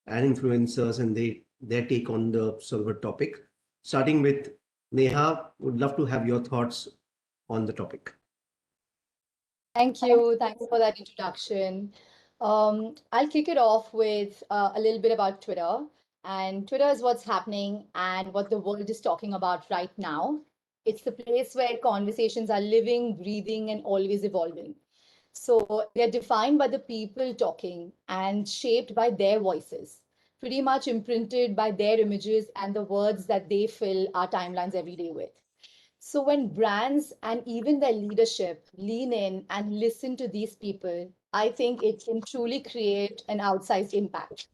and influencers and their take on the sort of a topic. Starting with Neha, would love to have your thoughts on the topic. Thank you. Thanks for that introduction. I'll kick it off with a little bit about Twitter. And Twitter is what's happening and what the world is talking about right now. It's the place where conversations are living, breathing, and always evolving. So they're defined by the people talking and shaped by their voices, pretty much imprinted by their images and the words that they fill our timelines every day with. So when brands and even their leadership lean in and listen to these people, I think it can truly create an outsized impact.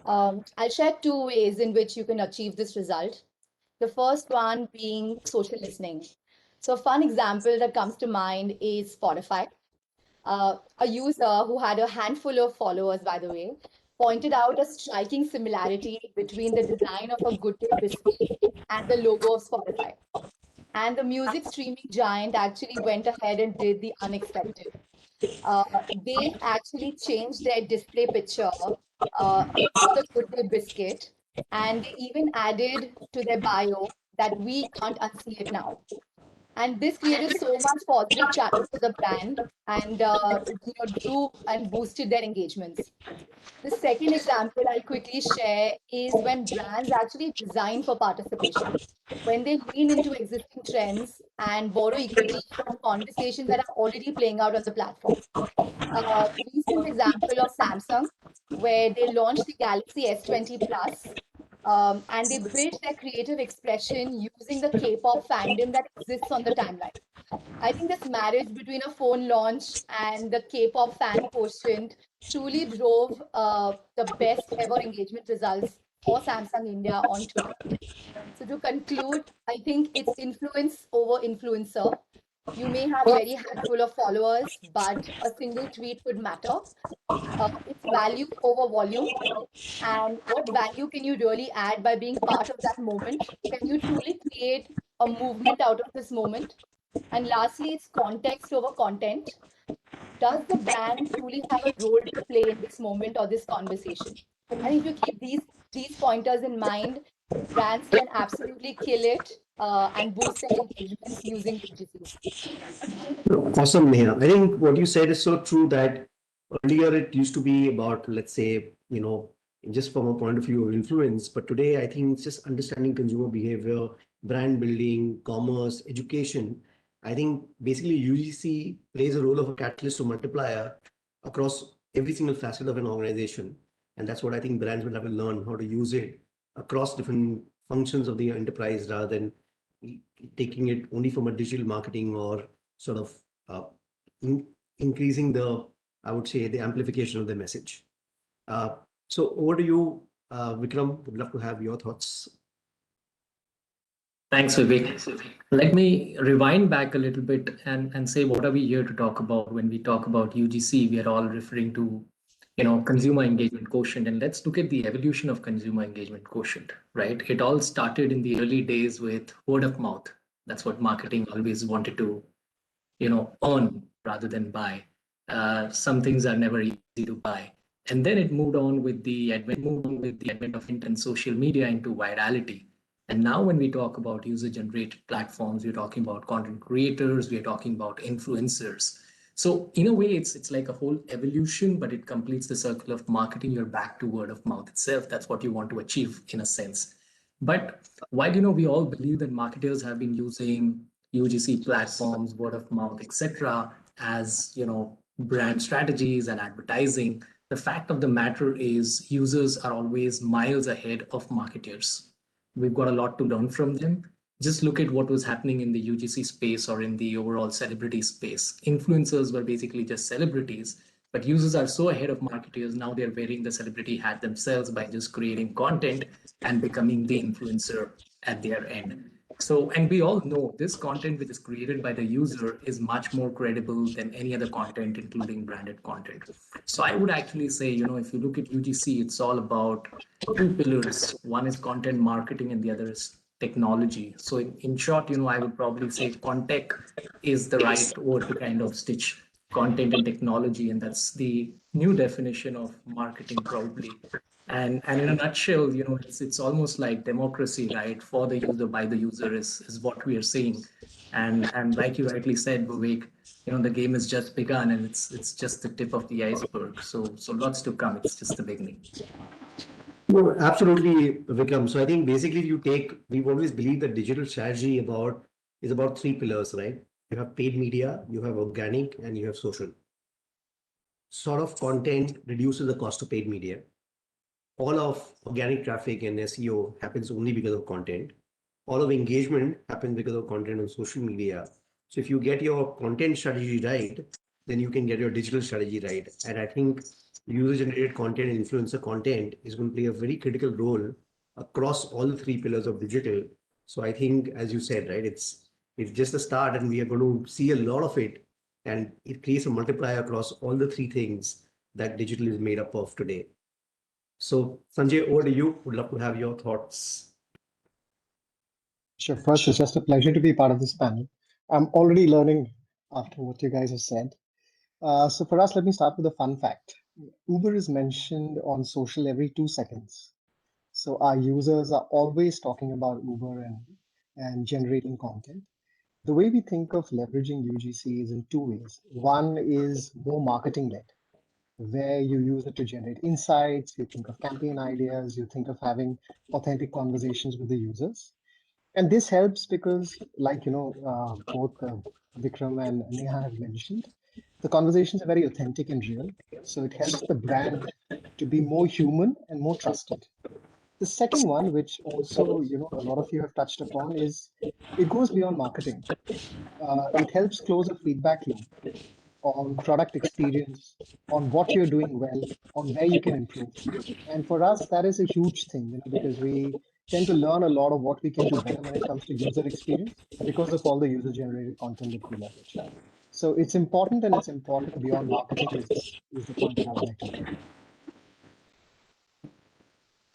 I'll share two ways in which you can achieve this result. The first one being social listening. So a fun example that comes to mind is Spotify. A user who had a handful of followers, by the way, pointed out a striking similarity between the design of a Good Day biscuit and the logo of Spotify. And the music streaming giant actually went ahead and did the unexpected. They actually changed their display picture of the Good Day biscuit, and they even added to their bio that we can't unsee it now. And this created so much positive chatter for the brand, and drew and boosted their engagements. The second example I'll quickly share is when brands actually design for participation. When they lean into existing trends and borrow equity from conversations that are already playing out on the platform. Recent example of Samsung, where they launched the Galaxy S20 Plus, and they built their creative expression using the K-pop fandom that exists on the timeline. I think this marriage between a phone launch and the K-pop fan quotient truly drove the best ever engagement results for Samsung India on Twitter. So to conclude, I think it's influence over influencer. You may have very handful of followers, but a single tweet could matter. It's value over volume. And what value can you really add by being part of that moment? Can you truly create a movement out of this moment? And lastly, it's context over content. Does the brand truly have a role to play in this moment or this conversation? And if you keep these pointers in mind, brands can absolutely kill it and boost their engagements using UGC. Awesome, Neha. I think what you said is so true that earlier it used to be about, let's say, just from a point of view of influence, but today I think it's just understanding consumer behavior, brand building, commerce, education. I think basically UGC plays a role of a catalyst or multiplier across every single facet of an organization. And that's what I think brands will have to learn how to use it across different functions of the enterprise rather than taking it only from a digital marketing or sort of uh, increasing the, I would say, the amplification of the message. So over to you, Vikram. Would love to have your thoughts. Thanks, Vivek. Let me rewind back a little bit and say what are we here to talk about when we talk about UGC? We are all referring to, consumer engagement quotient, and let's look at the evolution of consumer engagement quotient. Right? It all started in the early days with word of mouth. That's what marketing always wanted to, earn rather than buy. Some things are never easy to buy. And then it moved on with the advent of internet and social media into virality. And now when we talk about user-generated platforms, we're talking about content creators, we're talking about influencers. So in a way, it's like a whole evolution, but it completes the circle of marketing. You're back to word of mouth itself. That's what you want to achieve in a sense. But while we all believe that marketers have been using UGC platforms, word of mouth, etc., as brand strategies and advertising, the fact of the matter is users are always miles ahead of marketers. We've got a lot to learn from them. Just look at what was happening in the UGC space or in the overall celebrity space. Influencers were basically just celebrities, but users are so ahead of marketers. Now they're wearing the celebrity hat themselves by just creating content and becoming the influencer at their end. So, and we all know this content which is created by the user is much more credible than any other content, including branded content. So I would actually say, if you look at UGC, it's all about two pillars. One is content marketing and the other is technology. So in short, I would probably say content is the right word to kind of stitch content and technology, and that's the new definition of marketing probably. And in a nutshell, it's almost like democracy, right? For the user, by the user is what we are seeing. And like you rightly said, Vivek, the game has just begun, and it's just the tip of the iceberg. So lots to come. It's just the beginning. No, absolutely, Vikram. So I think basically we've always believed that digital strategy is about three pillars, right? You have paid media, you have organic, and you have social. Sort of content reduces the cost of paid media. All of organic traffic and SEO happens only because of content. All of engagement happens because of content on social media. So if you get your content strategy right, then you can get your digital strategy right. And I think user-generated content and influencer content is going to play a very critical role across all the three pillars of digital. So I think, as you said, right, it's just a start, and we are going to see a lot of it, and it creates a multiplier across all the three things that digital is made up of today. So Sanjay, over to you. Would love to have your thoughts. Sure. First, it's just a pleasure to be part of this panel. I'm already learning after what you guys have said. So for us, let me start with a fun fact. Uber is mentioned on social every 2 seconds. So our users are always talking about Uber and generating content. The way we think of leveraging UGC is in two ways. One is more marketing led, where you use it to generate insights, you think of campaign ideas, you think of having authentic conversations with the users. And this helps because, like, both Vikram and Neha have mentioned, the conversations are very authentic and real. So it helps the brand to be more human and more trusted. The second one, which also, a lot of you have touched upon, is it goes beyond marketing. It helps close a feedback loop on product experience, on what you're doing well, on where you can improve. And for us, that is a huge thing, because we tend to learn a lot of what we can do better when it comes to user experience because of all the user-generated content that we leverage. So it's important, and it's important beyond marketing is the point that I would like to make.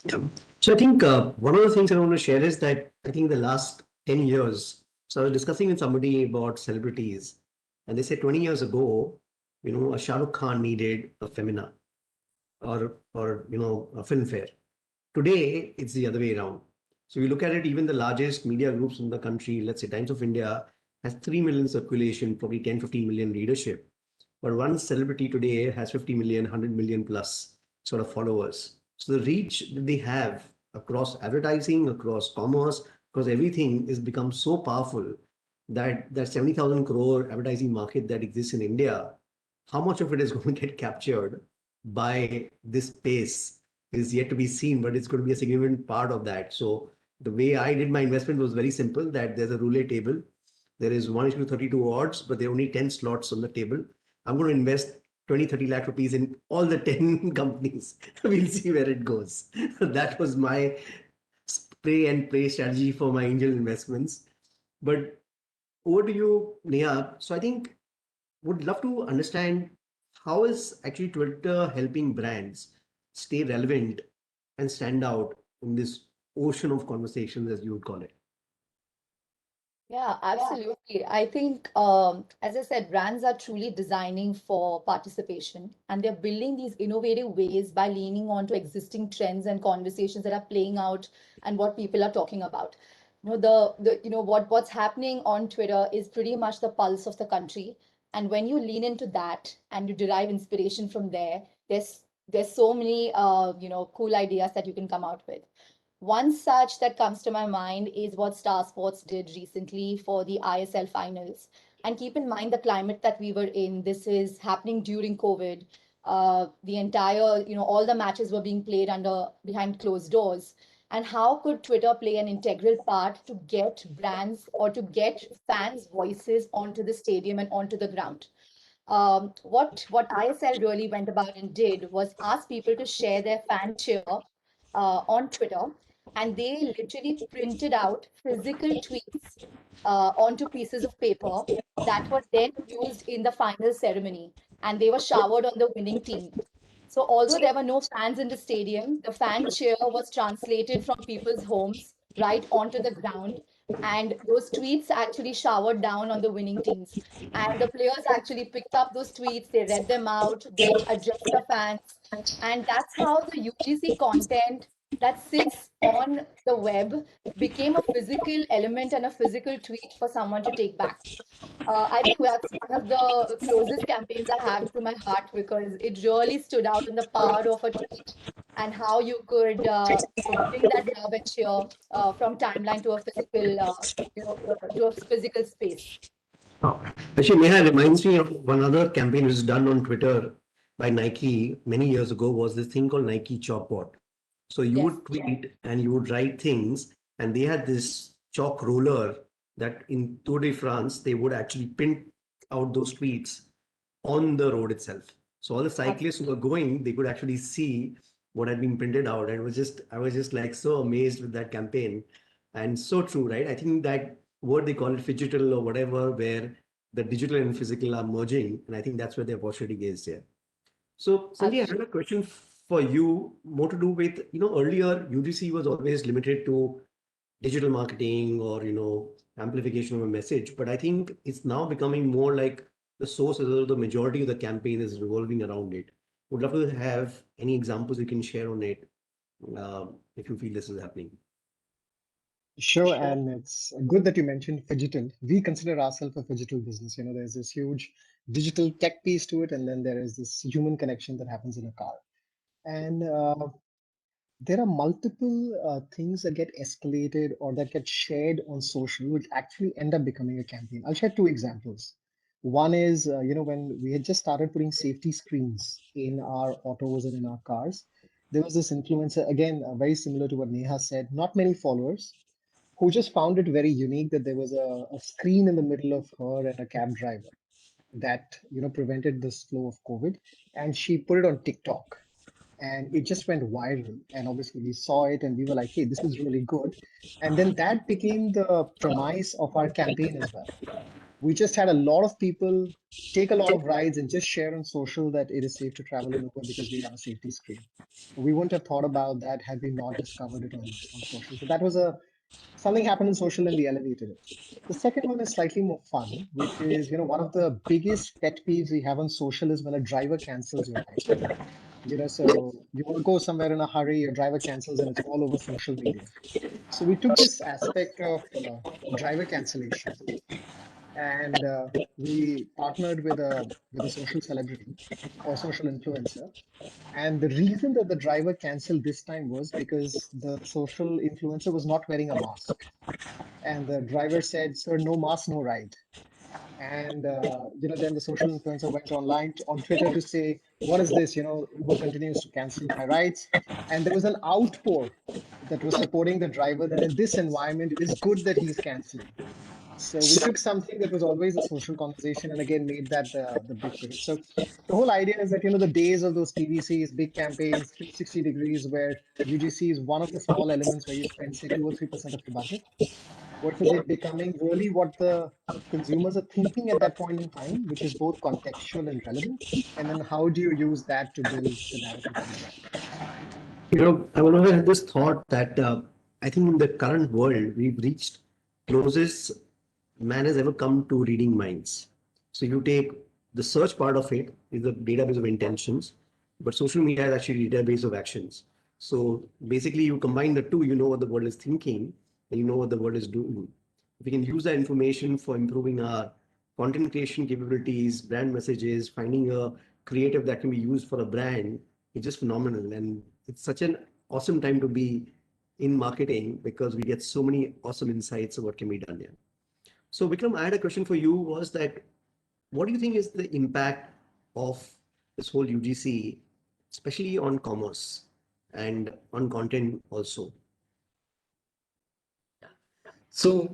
Yeah. So I think one of the things I want to share is that I think the last 10 years, so I was discussing with somebody about celebrities, and they said 20 years ago, a Shah Rukh Khan needed a Femina or a Filmfare. Today, it's the other way around. So you look at it, even the largest media groups in the country, let's say Times of India, has 3 million circulation, probably 10, 15 million readership. But one celebrity today has 50 million, 100 million plus sort of followers. So the reach that they have across advertising, across commerce, across everything is become so powerful that 70,000 crore advertising market that exists in India, how much of it is going to get captured by this space is yet to be seen, but it's going to be a significant part of that. So the way I did my investment was very simple, that there's a roulette table. There is 1:32 odds, but there are only 10 slots on the table. I'm going to invest 20, 30 lakh rupees in all the 10 companies. We'll see where it goes. That was my spray and pray strategy for my angel investments. But over to you, Neha. So I think would love to understand how is actually Twitter helping brands stay relevant and stand out in this ocean of conversations, as you would call it. Yeah, absolutely. I think, as I said, brands are truly designing for participation, and they're building these innovative ways by leaning on to existing trends and conversations that are playing out and what people are talking about. What's happening on Twitter is pretty much the pulse of the country. And when you lean into that and you derive inspiration from there, there's so many cool ideas that you can come out with. One such that comes to my mind is what Star Sports did recently for the ISL finals. And keep in mind the climate that we were in. This is happening during COVID. The entire, all the matches were being played behind closed doors. And how could Twitter play an integral part to get brands or to get fans' voices onto the stadium and onto the ground? What ISL really went about and did was ask people to share their fan cheer on Twitter, and they literally printed out physical tweets onto pieces of paper that were then used in the final ceremony, and they were showered on the winning team. So although there were no fans in the stadium, the fan cheer was translated from people's homes right onto the ground And those tweets actually showered down on the winning teams. And the players actually picked up those tweets, they read them out, they addressed the fans. And that's how the UGC content that sits on the web became a physical element and a physical tweet for someone to take back. I think that's one of the closest campaigns I have to my heart because it really stood out in the power of a tweet and how you could bring that love and cheer from timeline to a physical, to a physical space. Oh. Actually, Neha reminds me of one other campaign which was done on Twitter by Nike many years ago was this thing called Nike Chalkboard. So you Yes. would tweet and you would write things, and they had this chalk roller that in Tour de France they would actually print out those tweets on the road itself. So all the cyclists who were going, they could actually see what had been printed out. And it was just, I was just like so amazed with that campaign. And so true, right? I think that word they call it digital or whatever, where the digital and physical are merging. And I think that's where the opportunity is there. So, Sandy, I have a question for you, more to do with, earlier UGC was always limited to digital marketing or, amplification of a message. But I think it's now becoming more like the source, or the majority of the campaign is revolving around it. Would love to have any examples you can share on it, if you feel this is happening. Sure, and it's good that you mentioned phygital. We consider ourselves a phygital business. There's this huge digital tech piece to it, and then there is this human connection that happens in a car. And there are multiple things that get escalated or that get shared on social, which actually end up becoming a campaign. I'll share two examples. One is, when we had just started putting safety screens in our autos and in our cars, there was this influencer, again, very similar to what Neha said, not many followers, who just found it very unique that there was a screen in the middle of her and a cab driver that prevented this flow of COVID, and she put it on TikTok, and it just went viral. And obviously, we saw it, and we were like, "Hey, this is really good." And then that became the premise of our campaign as well. We just had a lot of people take a lot of rides and just share on social that it is safe to travel in Uber because we have a safety screen. We wouldn't have thought about that had we not discovered it on social. So that was something happened in social and we elevated it. The second one is slightly more fun, which is, one of the biggest pet peeves we have on social is when a driver cancels your ride. So you want to go somewhere in a hurry, your driver cancels, and it's all over social media. So we took this aspect of driver cancellation, and we partnered with a social celebrity or social influencer. And the reason that the driver canceled this time was because the social influencer was not wearing a mask. And the driver said, "Sir, no mask, no ride." And then the social influencer went online on Twitter to say, "What is this? Uber continues to cancel my rides." And there was an outpour that was supporting the driver that in this environment, it is good that he's canceling. So we took something that was always a social conversation and again made that the big pivot. So the whole idea is that the days of those PVCs, big campaigns, 360 degrees, where UGC is one of the small elements where you spend say 2 or 3% of your budget, versus it becoming really what the consumers are thinking at that point in time, which is both contextual and relevant. And then how do you use that to build the narrative for the brand? I always had this thought that I think in the current world, we've reached closest man has ever come to reading minds. So you take the search part of it is a database of intentions, but social media is actually a database of actions. So basically, you combine the two, you know what the world is thinking, and you know what the world is doing. If we can use that information for improving our content creation capabilities, brand messages, finding a creative that can be used for a brand, it's just phenomenal. And it's such an awesome time to be in marketing because we get so many awesome insights of what can be done here. So Vikram, I had a question for you was that what do you think is the impact of this whole UGC, especially on commerce and on content also? So,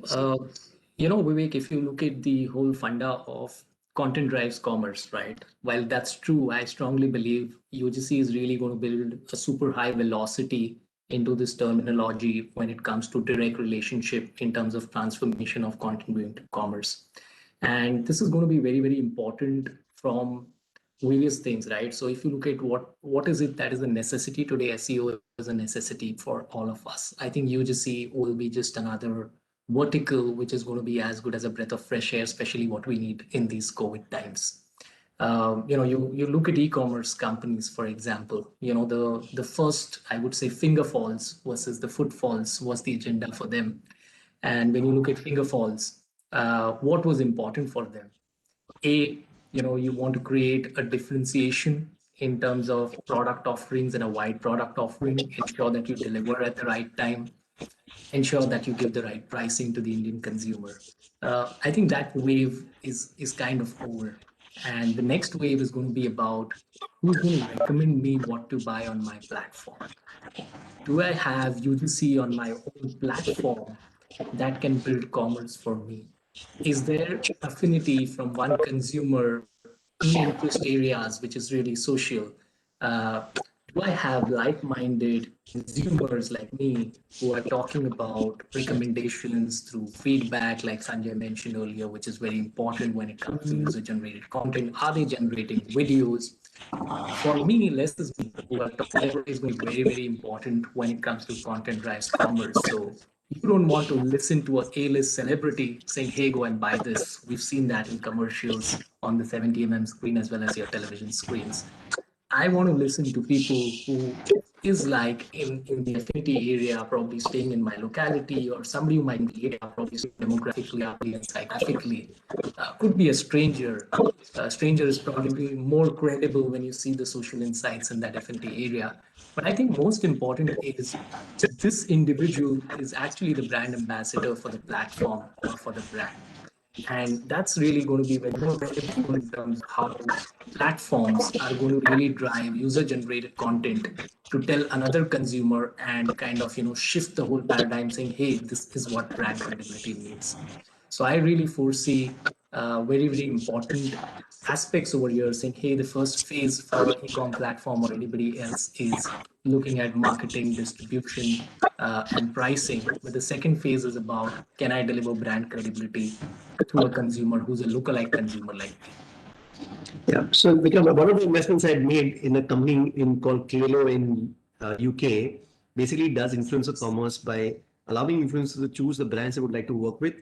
Vivek, if you look at the whole funda of content drives commerce, right? While that's true, I strongly believe UGC is really going to build a super high velocity into this terminology when it comes to direct relationship in terms of transformation of content going to commerce. And this is going to be very, very important from various things, right? So if you look at what is it that is a necessity today, SEO is a necessity for all of us. I think UGC will be just another vertical which is going to be as good as a breath of fresh air, especially what we need in these COVID times. You look at e-commerce companies, for example, the first, I would say, finger falls versus the footfalls was the agenda for them. And when you look at finger falls, what was important for them? You want to create a differentiation in terms of product offerings and a wide product offering, ensure that you deliver at the right time, ensure that you give the right pricing to the Indian consumer. I think that wave is kind of over. And the next wave is going to be about who's going to recommend me what to buy on my platform. Do I have UGC on my own platform that can build commerce for me? Is there affinity from one consumer in interest areas, which is really social? Uh, do I have like-minded consumers like me who are talking about recommendations through feedback, like Sanjay mentioned earlier, which is very important when it comes to user-generated content? Are they generating videos? For me, less is more. Celebrity is going to be very, very important when it comes to content drives commerce. So you don't want to listen to a A-list celebrity saying, hey, go and buy this. We've seen that in commercials on the 70 screen as well as your television screens. I want to listen to people who is like in the affinity area, probably staying in my locality, or somebody who might be probably demographically and psychographically, could be a stranger. A stranger is probably more credible when you see the social insights in that affinity area. But I think most important is this individual is actually the brand ambassador for the platform or for the brand. And that's really going to be very critical in terms of how platforms are going to really drive user-generated content to tell another consumer and kind of shift the whole paradigm, saying, "Hey, this is what brand credibility means." So I really foresee very, very important aspects over here, saying, hey, the first phase for an e-com platform or anybody else is looking at marketing, distribution, and pricing. But the second phase is about, can I deliver brand credibility to a consumer who's a lookalike consumer like me? Yeah. So because one of the investments I had made in a company called Clelo in UK basically does influencer commerce by allowing influencers to choose the brands they would like to work with.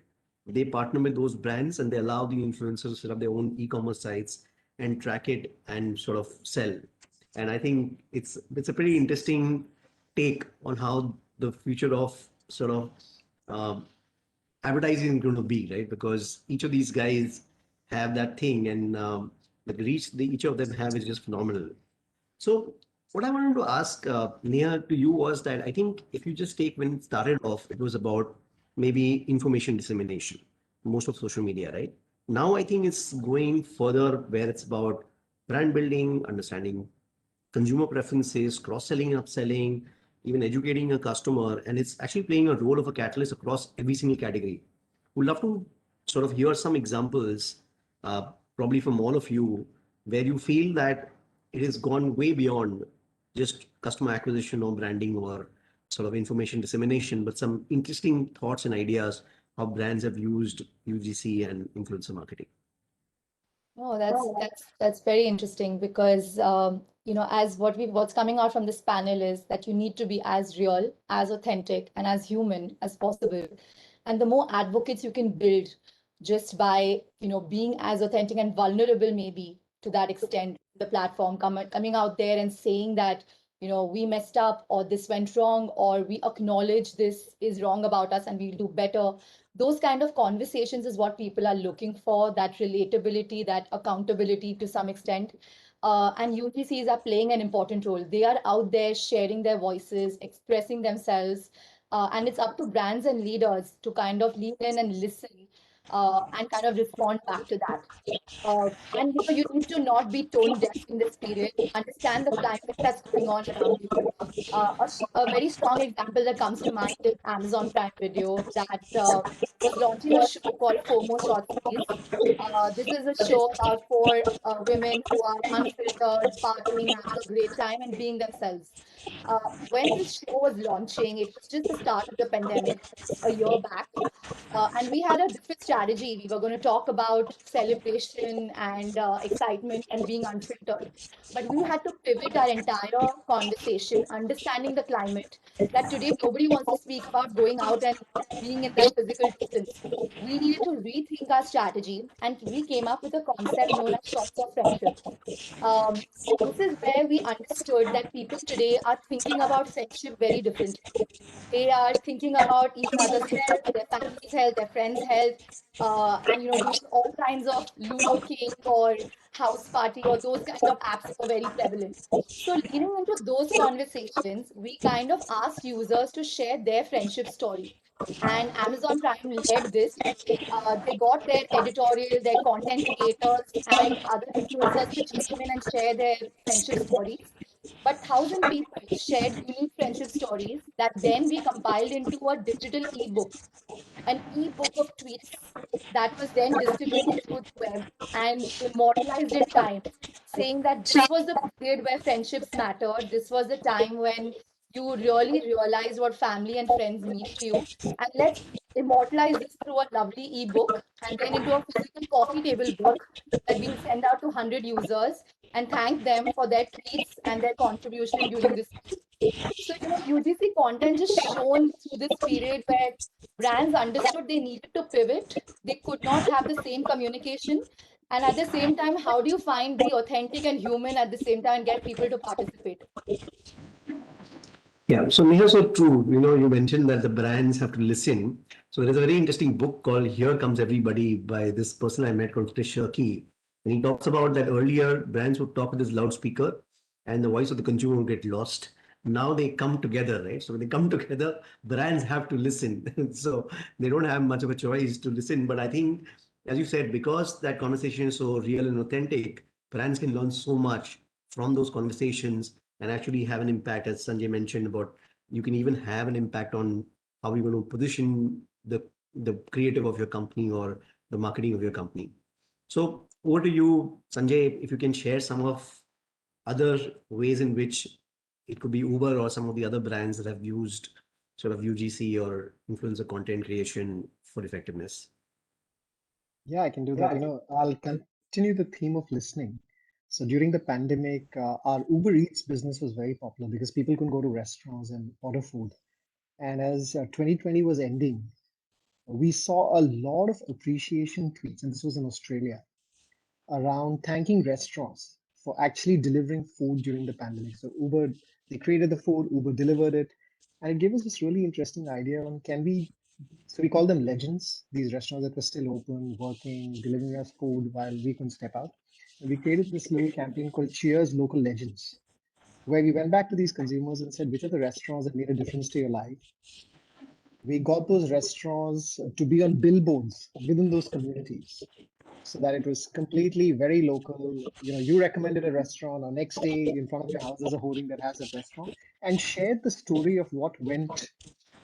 They partner with those brands and they allow the influencers to set up their own e-commerce sites and track it and sort of sell. And I think it's a pretty interesting take on how the future of sort of um, advertising is going to be, right? Because each of these guys have that thing, and the reach each of them have is just phenomenal. So, what I wanted to ask Neha to you was that I think if you just take when it started off, it was about maybe information dissemination, most of social media, right? Now I think it's going further where it's about brand building, understanding consumer preferences, cross-selling and upselling, even educating a customer, and it's actually playing a role of a catalyst across every single category. We'd love to sort of hear some examples, probably from all of you, where you feel that it has gone way beyond just customer acquisition or branding or sort of information dissemination, but some interesting thoughts and ideas how brands have used UGC and influencer marketing. Oh, that's very interesting because as what's coming out from this panel is that you need to be as real, as authentic, and as human as possible. And the more advocates you can build just by being as authentic and vulnerable, maybe to that extent, the platform coming out there and saying that we messed up or this went wrong or we acknowledge this is wrong about us and we'll do better. Those kind of conversations is what people are looking for, that relatability, that accountability to some extent. And UGCs are playing an important role. They are out there sharing their voices, expressing themselves, and it's up to brands and leaders to kind of lean in and listen and kind of respond back to that. And you need to not be tone deaf in this period. Understand the climate that's going on around you. A very strong example that comes to mind is Amazon Prime Video that was launching a show called FOMO Short Stays. This is a show about four women who are unfiltered, partying, having a great time, and being themselves. When this show was launching, it was just the start of the pandemic a year back. And we had a different strategy. We were going to talk about celebration and excitement and being unfiltered. But we had to pivot our entire conversation, understanding the climate, that today nobody wants to speak about going out and being in that physical distance. We needed to rethink our strategy, and we came up with a concept known as shots of friendship. This is where we understood that people today are thinking about friendship very differently. They are thinking about each other's health, their family's health, their friends' health, and doing all kinds of Ludo King or house party or those kind of apps were very prevalent. So leaning into those conversations, we kind of asked users to share their friendship story. And Amazon Prime led this. They got their editorial, their content creators, and other influencers to chime in and share their friendship stories. But 1,000 people shared unique friendship stories that then we compiled into a digital ebook, an ebook of tweets that was then distributed through the web and immortalized in time, saying that this was the period where friendships mattered. This was the time when you really realized what family and friends mean to you. And let's immortalize this through a lovely ebook and then into a physical coffee table book that we'll send out to 100 users and thank them for their tweets and their contribution during this period. So, UGC content just shown through this period where brands understood they needed to pivot. They could not have the same communication. And at the same time, how do you find the authentic and human at the same time and get people to participate? Yeah, so Neha, so true. You mentioned that the brands have to listen. So there's a very interesting book called Here Comes Everybody by this person I met called Chris Shirky. And he talks about that earlier brands would talk with this loudspeaker and the voice of the consumer would get lost. Now they come together, right? So when they come together, brands have to listen. So they don't have much of a choice to listen. But I think, as you said, because that conversation is so real and authentic, brands can learn so much from those conversations and actually have an impact, as Sanjay mentioned about you can even have an impact on how you're going to position the creative of your company or the marketing of your company. So over to you, Sanjay, if you can share some of other ways in which it could be Uber or some of the other brands that have used sort of UGC or influencer content creation for effectiveness. Yeah, I can do that. I'll continue the theme of listening. So during the pandemic, our Uber Eats business was very popular because people couldn't go to restaurants and order food. And as 2020 was ending, we saw a lot of appreciation tweets, and this was in Australia, around thanking restaurants for actually delivering food during the pandemic. So Uber, they created the food, Uber delivered it, and it gave us this really interesting idea on can we, so we call them legends, these restaurants that were still open, working, delivering us food while we couldn't step out. And we created this little campaign called Cheers Local Legends, where we went back to these consumers and said, which are the restaurants that made a difference to your life? We got those restaurants to be on billboards within those communities so that it was completely very local. You recommended a restaurant, or next day in front of your house there's a hoarding that has that restaurant, and shared the story of what went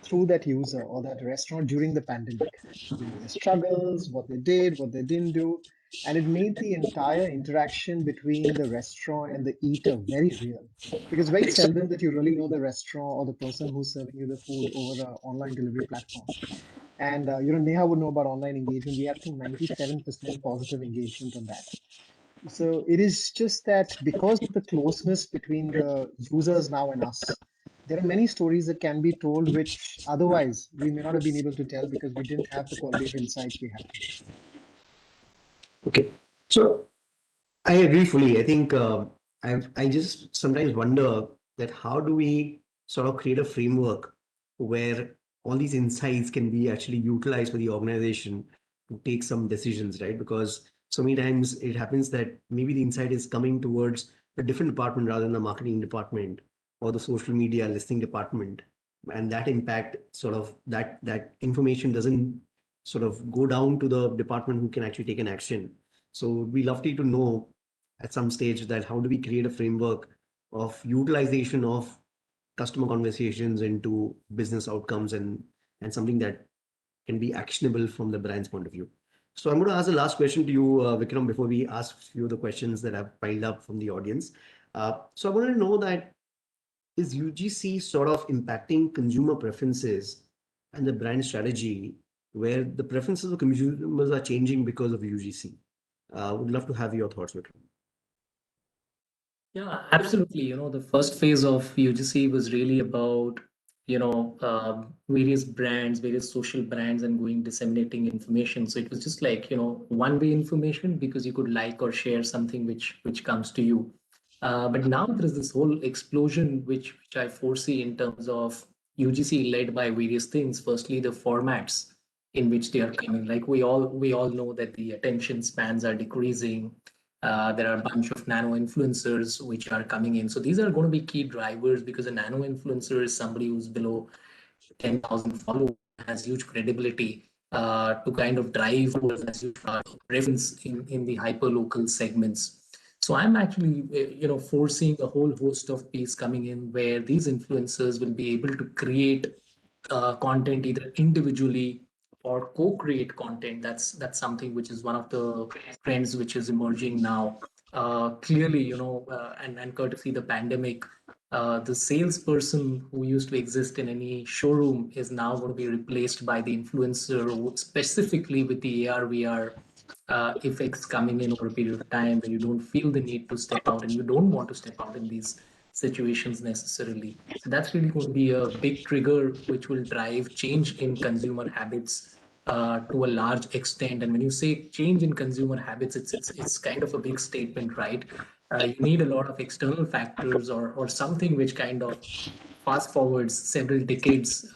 through that user or that restaurant during the pandemic, their struggles, what they did, what they didn't do. And it made the entire interaction between the restaurant and the eater very real. Because very seldom that you really know the restaurant or the person who's serving you the food over an online delivery platform. And Neha would know about online engagement. We had, I think, 97% positive engagement on that. So it is just that because of the closeness between the users now and us, there are many stories that can be told which otherwise we may not have been able to tell because we didn't have the quality of insights we have today. Okay, so I agree fully. I think I just sometimes wonder that how do we sort of create a framework where all these insights can be actually utilized by the organization to take some decisions, right? Because so many times it happens that maybe the insight is coming towards a different department rather than the marketing department or the social media listing department, and that impact sort of that information doesn't sort of go down to the department who can actually take an action. So we lovely to know at some stage that how do we create a framework of utilization of customer conversations into business outcomes and something that can be actionable from the brand's point of view. So I'm going to ask the last question to you, Vikram, before we ask a few of the questions that have piled up from the audience. So I want to know that is UGC sort of impacting consumer preferences and the brand strategy where the preferences of consumers are changing because of UGC. Would love to have your thoughts, Vikram. Yeah, absolutely. The first phase of UGC was really about, various brands, various social brands, and going disseminating information. So it was just like, one-way information because you could like or share something which comes to you. But now there is this whole explosion which I foresee in terms of UGC led by various things. Firstly, the formats in which they are coming. Like we all know that the attention spans are decreasing. There are a bunch of nano influencers which are coming in. So these are going to be key drivers because a nano influencer is somebody who's below 10,000 followers, has huge credibility to kind of drive as huge preference in the hyper local segments. So I'm actually, foreseeing a whole host of piece coming in where these influencers will be able to create content either individually or co-create content. That's something which is one of the trends which is emerging now. Clearly, and courtesy the pandemic, the salesperson who used to exist in any showroom is now going to be replaced by the influencer, specifically with the AR VR effects coming in over a period of time where you don't feel the need to step out and you don't want to step out in these situations necessarily. So that's really going to be a big trigger which will drive change in consumer habits to a large extent. And when you say change in consumer habits, it's kind of a big statement, right? You need a lot of external factors or something which kind of fast forwards several decades,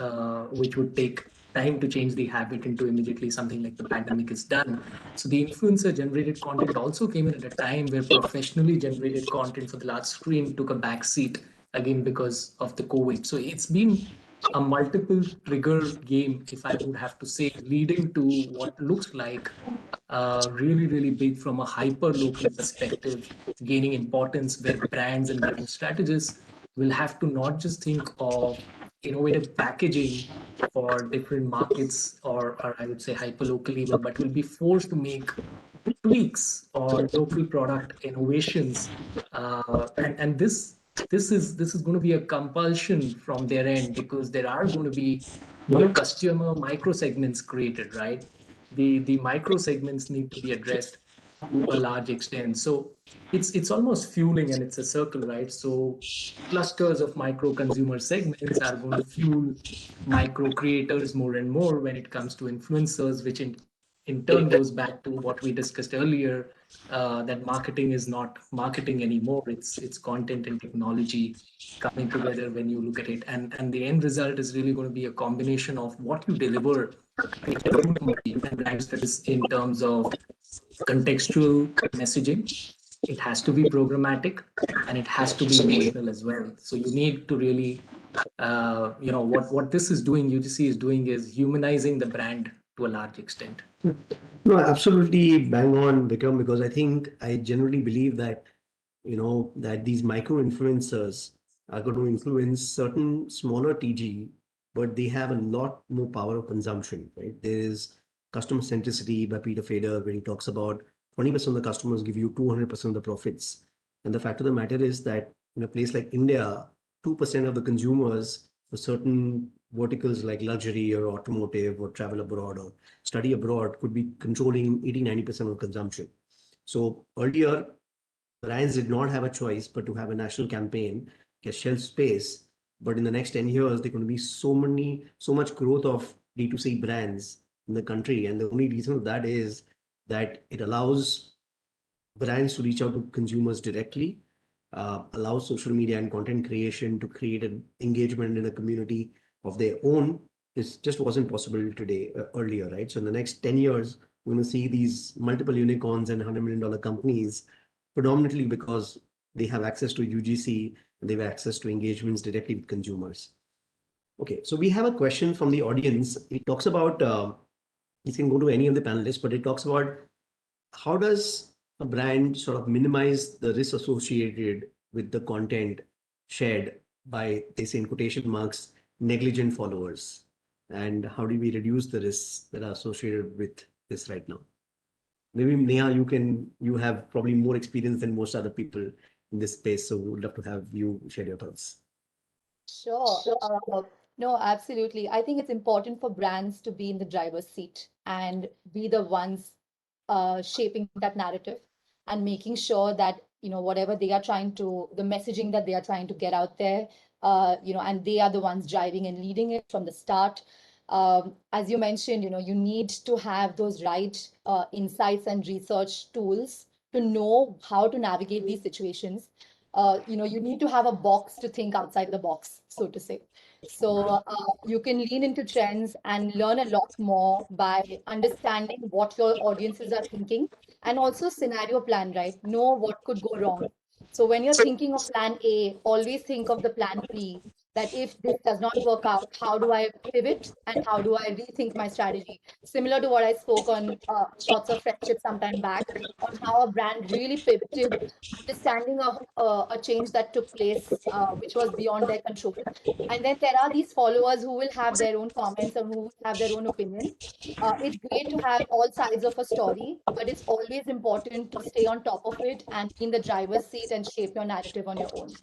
which would take time to change the habit into immediately something like the pandemic is done. So the influencer generated content also came in at a time where professionally generated content for the large screen took a back seat again because of the COVID. So it's been a multiple trigger game, if I would have to say, leading to what looks like really, really big from a hyper local perspective, gaining importance where brands and brand strategists will have to not just think of innovative packaging for different markets or I would say hyper local level, but will be forced to make tweaks or local product innovations. And this is going to be a compulsion from their end because there are going to be customer micro segments created, right? The micro segments need to be addressed to a large extent. So it's almost fueling and it's a circle, right? So clusters of micro consumer segments are going to fuel micro creators more and more when it comes to influencers, which in turn goes back to what we discussed earlier, that marketing is not marketing anymore. It's content and technology coming together when you look at it. And the end result is really going to be a combination of what you deliver and brands that is in terms of contextual messaging. It has to be programmatic and it has to be emotional as well. So you need to really, what this is doing, UGC is doing is humanizing the brand to a large extent. No, absolutely bang on, Vikram, because I think I generally believe that, that these micro influencers are going to influence certain smaller TG, but they have a lot more power of consumption, right? There is customer centricity by Peter Fader, where he talks about 20% of the customers give you 200% of the profits. And the fact of the matter is that in a place like India, 2% of the consumers for certain verticals like luxury or automotive or travel abroad or study abroad could be controlling 80-90% of consumption. So earlier, brands did not have a choice but to have a national campaign, get shelf space. But in the next 10 years, there are going to be so much growth of D2C brands in the country. And the only reason for that is that it allows brands to reach out to consumers directly, allows social media and content creation to create an engagement in a community of their own. This just wasn't possible today, earlier, right? So in the next 10 years, we're going to see these multiple unicorns and $100 million companies, predominantly because they have access to UGC and they have access to engagements directly with consumers. Okay, so we have a question from the audience. It talks about, you can go to any of the panelists, but it talks about how does a brand sort of minimize the risk associated with the content shared by, they say in quotation marks, negligent followers? And how do we reduce the risks that are associated with this right now? Maybe Neha, you have probably more experience than most other people in this space, so we would love to have you share your thoughts. Sure. No, absolutely. I think it's important for brands to be in the driver's seat and be the ones shaping that narrative and making sure that, whatever they are trying to, the messaging that they are trying to get out there, and they are the ones driving and leading it from the start. As you mentioned, you need to have those right insights and research tools to know how to navigate these situations. You need to have a box to think outside the box, so to say. So you can lean into trends and learn a lot more by understanding what your audiences are thinking and also scenario plan, right? Know what could go wrong. So when you're thinking of plan A, always think of the plan B, that if this does not work out, how do I pivot and how do I rethink my strategy? Similar to what I spoke on Shots of Friendship sometime back on how a brand really pivoted, understanding of a change that took place, which was beyond their control. And then there are these followers who will have their own comments and who will have their own opinions. It's great to have all sides of a story, but it's always important to stay on top of it and be in the driver's seat and shape your narrative on your own.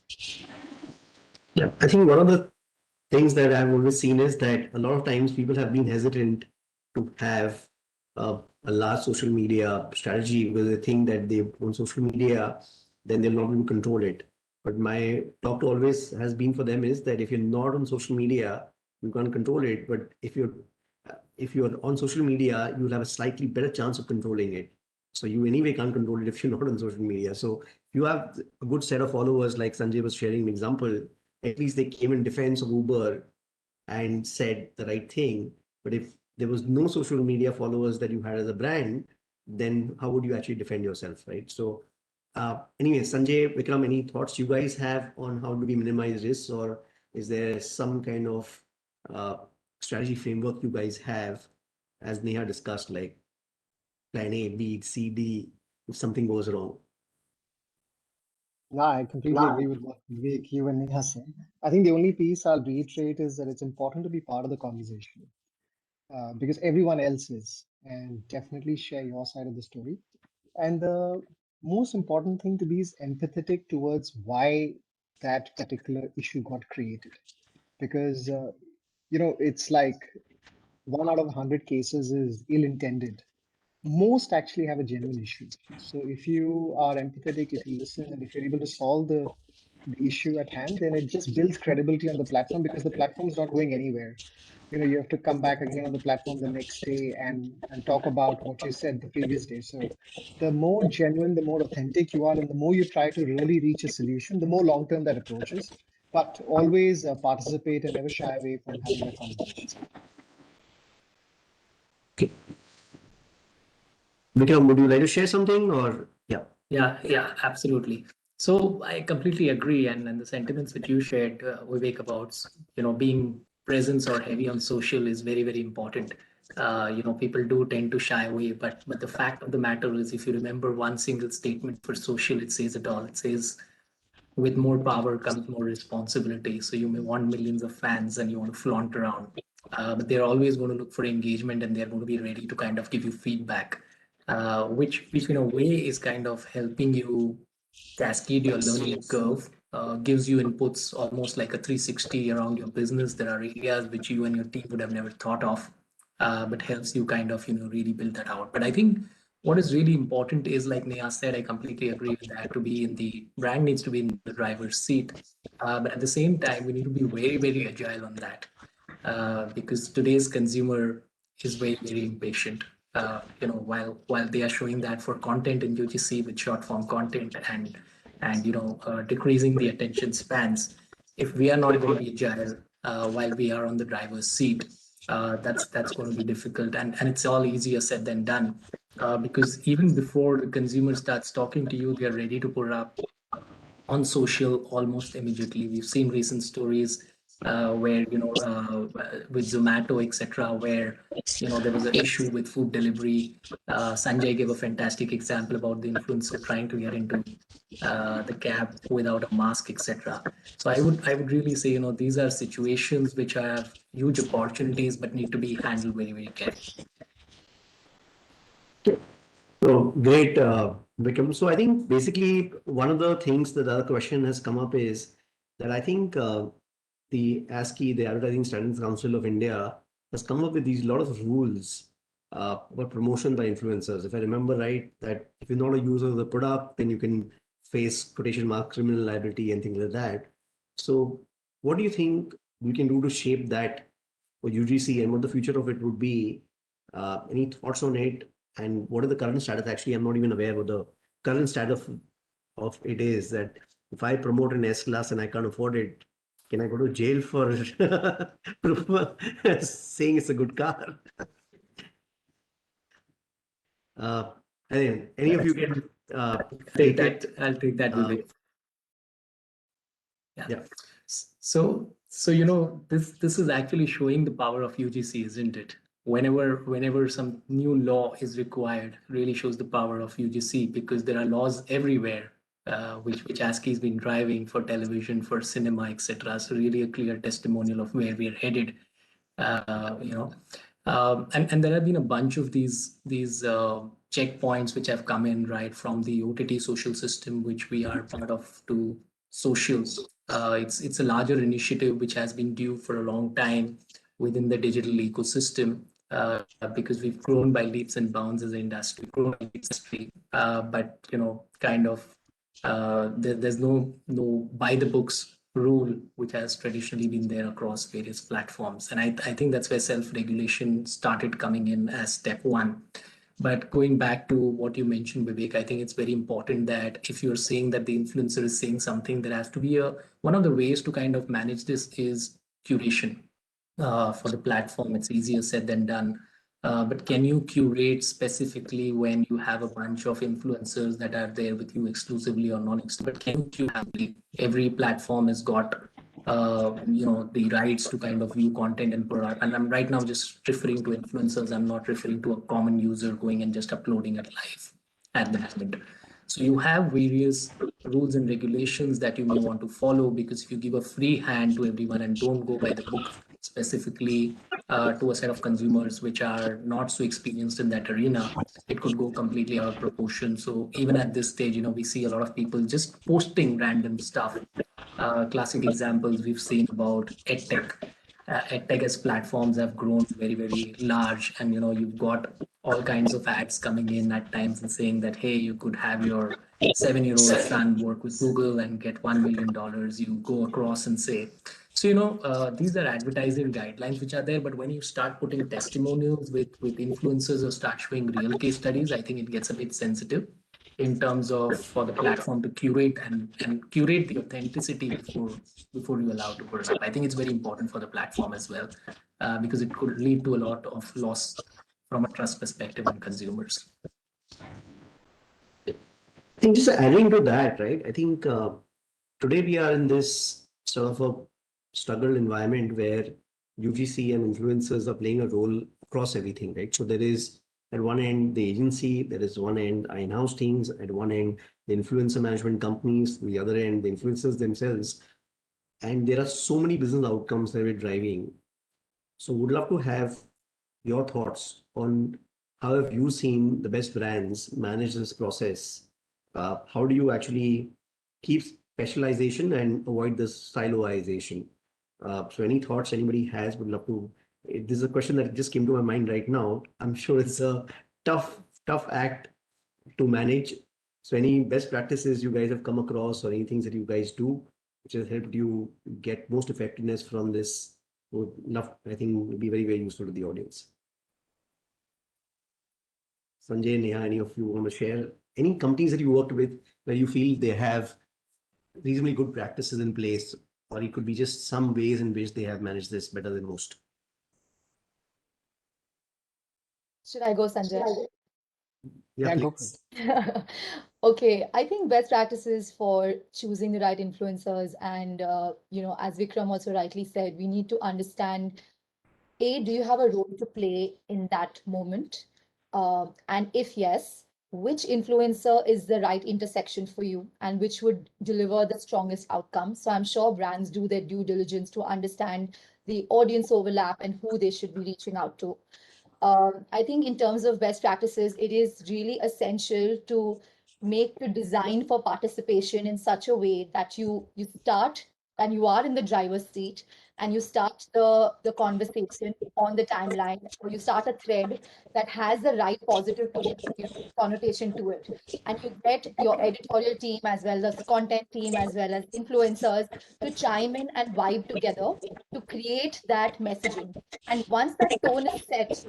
Yeah, I think one of the things that I've always seen is that a lot of times people have been hesitant to have a large social media strategy because they think that they on social media, then they'll not be able to control it. But my talk to always has been for them is that if you're not on social media, you can't control it. But if you're on social media, you'll have a slightly better chance of controlling it. So you anyway can't control it if you're not on social media. So if you have a good set of followers, like Sanjay was sharing an example, at least they came in defense of Uber and said the right thing. But if there was no social media followers that you had as a brand, then how would you actually defend yourself, right? So anyway, Sanjay, Vikram, any thoughts you guys have on how do we minimize risks, or is there some kind of uh, strategy framework you guys have, as Neha discussed, like plan A, B, C, D, if something goes wrong? Yeah, I completely agree with what Vivek, you and Neha said. I think the only piece I'll reiterate is that it's important to be part of the conversation because everyone else is, and definitely share your side of the story. And the most important thing to be is empathetic towards why that particular issue got created. Because, it's like 1 out of 100 cases is ill-intended. Most actually have a genuine issue. So if you are empathetic, if you listen, and if you're able to solve the issue at hand, then it just builds credibility on the platform because the platform is not going anywhere. You have to come back again on the platform the next day and talk about what you said the previous day. So the more genuine, the more authentic you are, and the more you try to really reach a solution, the more long term that approach is. But always participate and never shy away from having that conversation. Okay. Vikram, would you like to share something, or yeah? Yeah, absolutely. So I completely agree, and the sentiments that you shared, Vivek, about being presence or heavy on social is very, very important. People do tend to shy away, but the fact of the matter is, if you remember one single statement for social, it says it all. It says, with more power comes more responsibility. So you may want millions of fans and you want to flaunt around, but they're always going to look for engagement and they're going to be ready to kind of give you feedback, which in a way is kind of helping you cascade your learning curve, gives you inputs almost like a 360 around your business. There are areas which you and your team would have never thought of, but helps you kind of really build that out. But I think what is really important is, like Neha said, I completely agree with that. To be in the brand needs to be in the driver's seat, but at the same time, we need to be very, very agile on that, because today's consumer is very, very impatient. While they are showing that for content in UGC with short form content and decreasing the attention spans, if we are not going to be agile while we are on the driver's seat, that's going to be difficult, and it's all easier said than done, because even before the consumer starts talking to you, they are ready to put up on social almost immediately. We've seen recent stories where with Zomato, etc., where there was an issue with food delivery. Sanjay gave a fantastic example about the influencer trying to get into the cab without a mask, etc. So I would really say these are situations which have huge opportunities but need to be handled very, very carefully. So great, Vikram. So I think basically one of the things that the other question has come up is that I think the ASCII, the Advertising Standards Council of India, has come up with these lot of rules about promotion by influencers. If I remember right, that if you're not a user of the product, then you can face quotation mark criminal liability and things like that. So, what do you think we can do to shape that for UGC and what the future of it would be? Any thoughts on it? And what are the current status? Actually, I'm not even aware what the current status of it is, that if I promote an S class and I can't afford it, can I go to jail for saying it's a good car? Uh, any of you can take take it? I'll take that, Vivek. Yeah. So this is actually showing the power of UGC, isn't it? Whenever some new law is required, really shows the power of UGC, because there are laws everywhere, which ASCII has been driving for television, for cinema, etc. So really a clear testimonial of where we are headed. And there have been a bunch of these checkpoints which have come in right from the OTT social system, which we are part of, to socials. It's a larger initiative which has been due for a long time within the digital ecosystem, because we've grown by leaps and bounds as an industry, but kind of there's no by the books rule which has traditionally been there across various platforms. And I think that's where self-regulation started coming in as step one. But going back to what you mentioned, Vivek, I think it's very important that if you're saying that the influencer is saying something, there has to be one of the ways to kind of manage this is curation. For the platform, it's easier said than done. But can you curate specifically when you have a bunch of influencers that are there with you exclusively or non-exclusively? But can you have every platform has got the rights to kind of view content and product? And I'm right now just referring to influencers. I'm not referring to a common user going and just uploading it live at the moment. So you have various rules and regulations that you may want to follow, because if you give a free hand to everyone and don't go by the book specifically to a set of consumers which are not so experienced in that arena, it could go completely out of proportion. So even at this stage, we see a lot of people just posting random stuff. Classic examples we've seen about edtech. Edtech as platforms have grown very, very large, and you've got all kinds of ads coming in at times and saying that, hey, you could have your 7-year-old son work with Google and get $1 million. You go across and say, so these are advertising guidelines which are there, but when you start putting testimonials with influencers or start showing real case studies, I think it gets a bit sensitive in terms of for the platform to curate and curate the authenticity before you allow to put it up. I think it's very important for the platform as well, because it could lead to a lot of loss from a trust perspective on consumers. I think just adding to that, right? I think today we are in this sort of a struggled environment where UGC and influencers are playing a role across everything, right? So there is at one end the agency, there is one end in-house teams, at one end the influencer management companies, the other end the influencers themselves. And there are so many business outcomes that we're driving. So would love to have your thoughts on how have you seen the best brands manage this process? How do you actually keep specialization and avoid this siloization? So any thoughts anybody has, would love to. This is a question that just came to my mind right now. I'm sure it's a tough act to manage. So any best practices you guys have come across, or any things that you guys do which has helped you get most effectiveness from this, would love, I think would be very, very useful to the audience. Sanjay, Neha, any of you want to share any companies that you worked with where you feel they have reasonably good practices in place, or it could be just some ways in which they have managed this better than most? Should I go, Sanjay? Yeah, Go please. for it. Okay, I think best practices for choosing the right influencers, and as Vikram also rightly said, we need to understand, do you have a role to play in that moment? And if yes, which influencer is the right intersection for you and which would deliver the strongest outcome? So I'm sure brands do their due diligence to understand the audience overlap and who they should be reaching out to. I think in terms of best practices, it is really essential to make the design for participation in such a way that you start and you are in the driver's seat and you start the conversation on the timeline, or you start a thread that has the right positive connotation to it, and you get your editorial team as well as content team as well as influencers to chime in and vibe together to create that messaging. And once that tone is set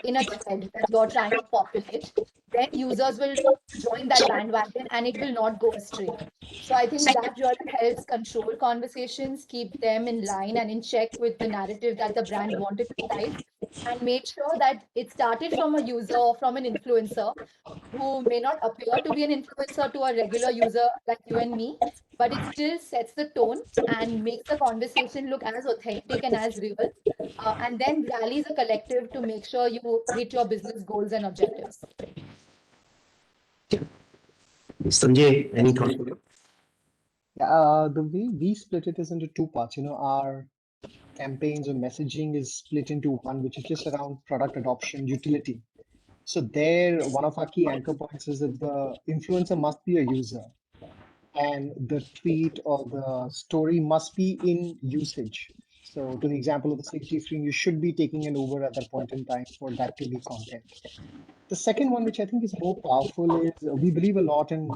in a thread that you're trying to populate, then users will join that bandwagon and it will not go astray. So I think that really helps control conversations, keep them in line and in check with the narrative that the brand wanted to drive, and made sure that it started from a user or from an influencer who may not appear to be an influencer to a regular user like you and me, but it still sets the tone and makes the conversation look as authentic and as real, and then rallies a collective to make sure you hit your business goals and objectives. Sanjay, any thoughts? The way we split it is into two parts. Our campaigns or messaging is split into one, which is just around product adoption utility. So there, one of our key anchor points is that the influencer must be a user, and the tweet or the story must be in usage. So to the example of the safety screen, you should be taking an Uber at that point in time for that to be content. The second one, which I think is more powerful, is we believe a lot in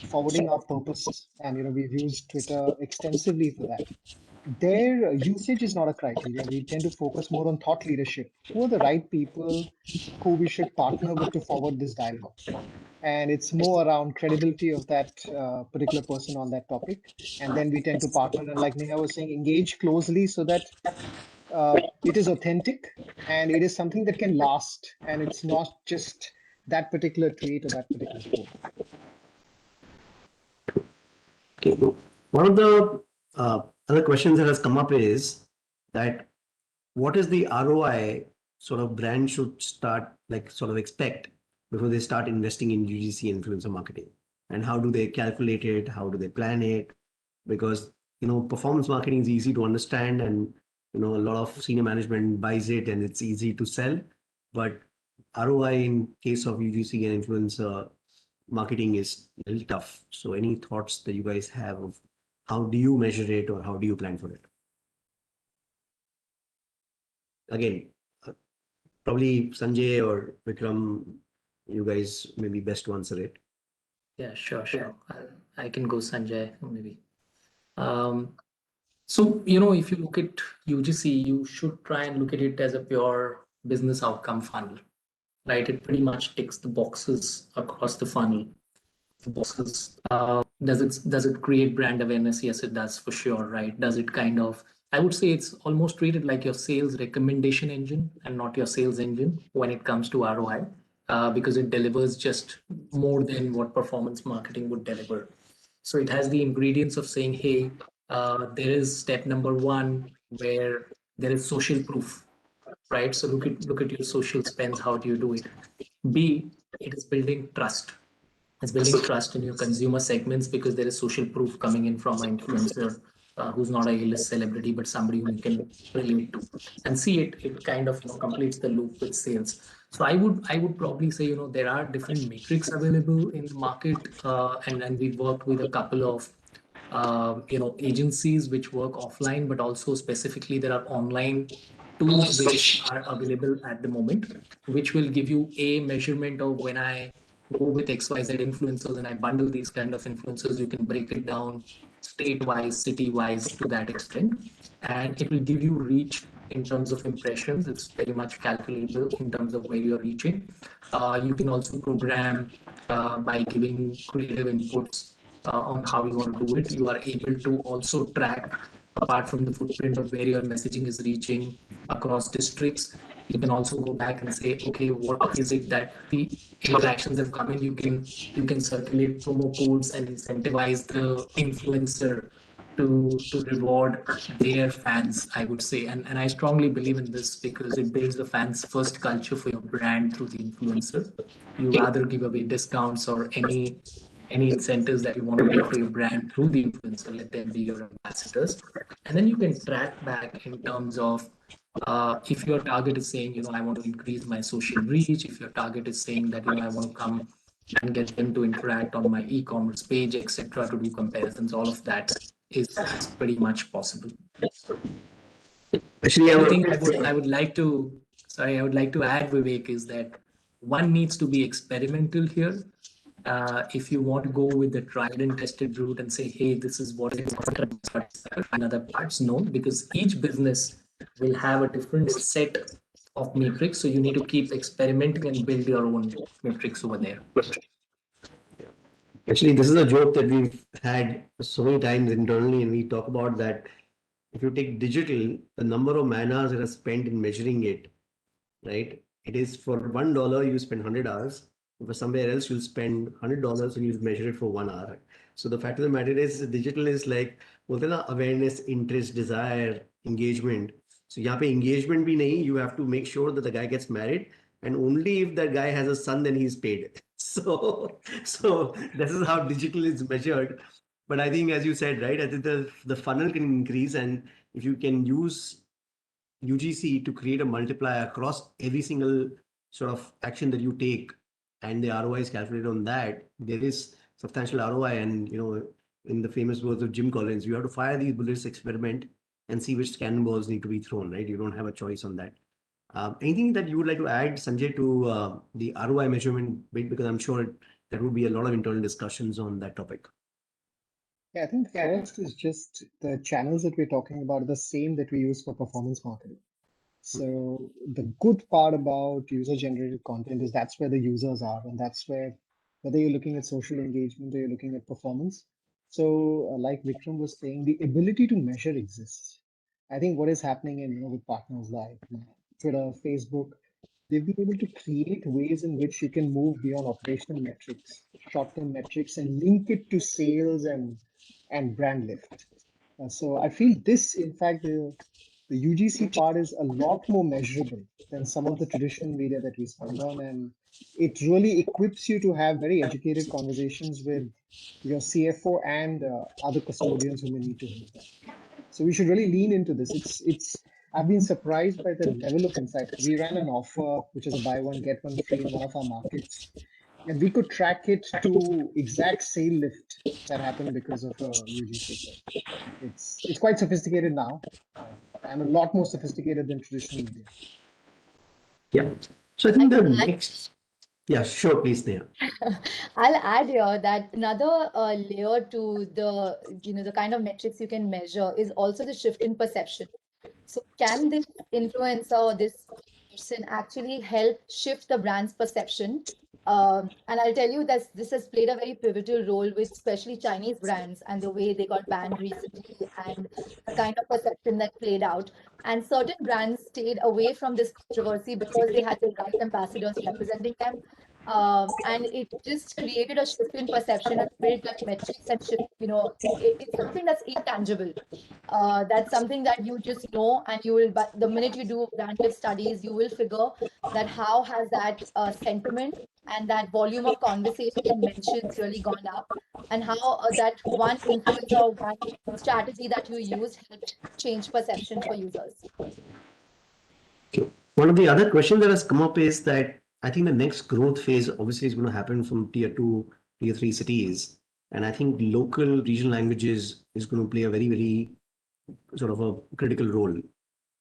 forwarding our purpose, and we've used Twitter extensively for that. Their usage is not a criteria. We tend to focus more on thought leadership. Who are the right people who we should partner with to forward this dialogue? And it's more around credibility of that particular person on that topic. And then we tend to partner, and like Neha was saying, engage closely so that it is authentic and it is something that can last, and it's not just that particular tweet or that particular quote. Okay. One of the other questions that has come up is that what is the ROI sort of brand should start sort of expect before they start investing in UGC influencer marketing, and how do they calculate it? How do they plan it? Because performance marketing is easy to understand, and a lot of senior management buys it and it's easy to sell, but ROI in case of UGC and influencer marketing is a little tough. So any thoughts that you guys have of how do you measure it or how do you plan for it? Again, probably Sanjay or Vikram, you guys maybe best to answer it. Yeah, sure. I can go, Sanjay, maybe. So, if you look at UGC, you should try and look at it as a pure business outcome funnel, right? It pretty much ticks the boxes across the funnel. The boxes, does it create brand awareness? Yes, it does for sure, right? Does it kind of, I would say it's almost treated like your sales recommendation engine and not your sales engine when it comes to ROI, because it delivers just more than what performance marketing would deliver. So it has the ingredients of saying, hey, there is step number one where there is social proof, right? So look at your social spends. How do you do it? B, it is building trust. It's building trust in your consumer segments because there is social proof coming in from an influencer who's not a A-list celebrity, but somebody who you can relate to. And see, it kind of completes the loop with sales. So I would probably say there are different metrics available in the market, and we've worked with a couple of agencies which work offline, but also specifically there are online tools which are available at the moment, which will give you a measurement of when I go with XYZ influencers and I bundle these kind of influencers, you can break it down state-wise, city-wise to that extent. And it will give you reach in terms of impressions. It's very much calculable in terms of where you're reaching. You can also program by giving creative inputs on how you want to do it. You are able to also track, apart from the footprint of where your messaging is reaching across districts. You can also go back and say, okay, what is it that the interactions have come in? You can circulate promo codes and incentivize the influencer to reward their fans, I would say. And I strongly believe in this because it builds the fans first culture for your brand through the influencer. You rather give away discounts or any incentives that you want to give to your brand through the influencer, let them be your ambassadors. And then you can track back in terms of if your target is saying, I want to increase my social reach, if your target is saying that, I want to come and get them to interact on my e-commerce page, etc., to do comparisons, all of that is pretty much possible. Actually, The thing I would like to add, Vivek, is that one needs to be experimental here. If you want to go with the tried and tested route and say, hey, this is what is in other parts, no, because each business will have a different set of metrics. So you need to keep experimenting and build your own metrics over there. Actually, this is a joke that we've had so many times internally, and we talk about that. If you take digital, the number of man hours that are spent in measuring it, right? It is for $1 you spend 100 hours. For somewhere else you'll spend $100 and you measure it for 1 hour. So the fact of the matter is, digital is like बोलते हैं ना, awareness, interest, desire, engagement. So यहाँ पे engagement भी नहीं, you have to make sure that the guy gets married, and only if that guy has a son then he's paid. So this is how digital is measured. But I think, as you said, right, I think the funnel can increase, and if you can use UGC to create a multiplier across every single sort of action that you take, and the ROI is calculated on that, there is substantial ROI. And in the famous words of Jim Collins, you have to fire these bullets, experiment, and see which cannonballs need to be thrown. Right? You don't have a choice on that. Anything that you would like to add, Sanjay, to the ROI measurement bit, because I'm sure there would be a lot of internal discussions on that topic. Yeah, I think first is just the channels that we're talking about are the same that we use for performance marketing. So the good part about user-generated content is that's where the users are, and that's where, whether you're looking at social engagement or you're looking at performance. So like Vikram was saying, the ability to measure exists. I think what is happening with partners like Twitter, Facebook, they've been able to create ways in which you can move beyond operational metrics, short-term metrics, and link it to sales and brand lift. So I feel this, in fact, the UGC part is a lot more measurable than some of the traditional media that we spend on, and it really equips you to have very educated conversations with your CFO and other custodians who may need to hear that. So we should really lean into this. I've been surprised by the level of insight. We ran an offer, which is a buy one, get one free in one of our markets. And we could track it to exact sale lift that happened because of UGC. So it's quite sophisticated now, and a lot more sophisticated than traditional media. Yeah. So I think the next, yeah, sure, please, Neha. I'll add here that another layer to the the kind of metrics you can measure is also the shift in perception. So can this influencer or this person actually help shift the brand's perception? And I'll tell you that this has played a very pivotal role with especially Chinese brands and the way they got banned recently and the kind of perception that played out. And certain brands stayed away from this controversy because they had the right ambassadors representing them. And it just created a shift in perception and built like metrics and shift, it's something that's intangible. That's something that you just know, and you will, but the minute you do brand lift studies, you will figure that how has that sentiment and that volume of conversation and mentions really gone up, and how that one influencer or one strategy that you used helped change perception for users. One of the other questions that has come up is that I think the next growth phase obviously is going to happen from tier 2, tier 3 cities. And I think local regional languages is going to play a very, very sort of a critical role.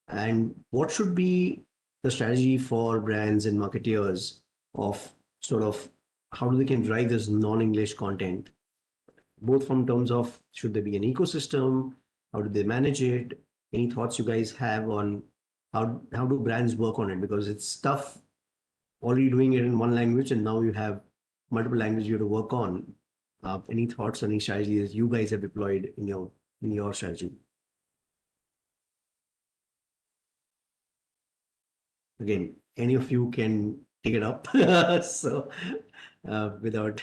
And what should be the strategy for brands and marketeers of sort of how they can drive this non-English content, both from terms of should there be an ecosystem, how do they manage it? Any thoughts you guys have on how do brands work on it? Because it's tough already doing it in one language, and now you have multiple languages you have to work on. Any thoughts, any strategies you guys have deployed in your strategy? Again, any of you can take it up. So without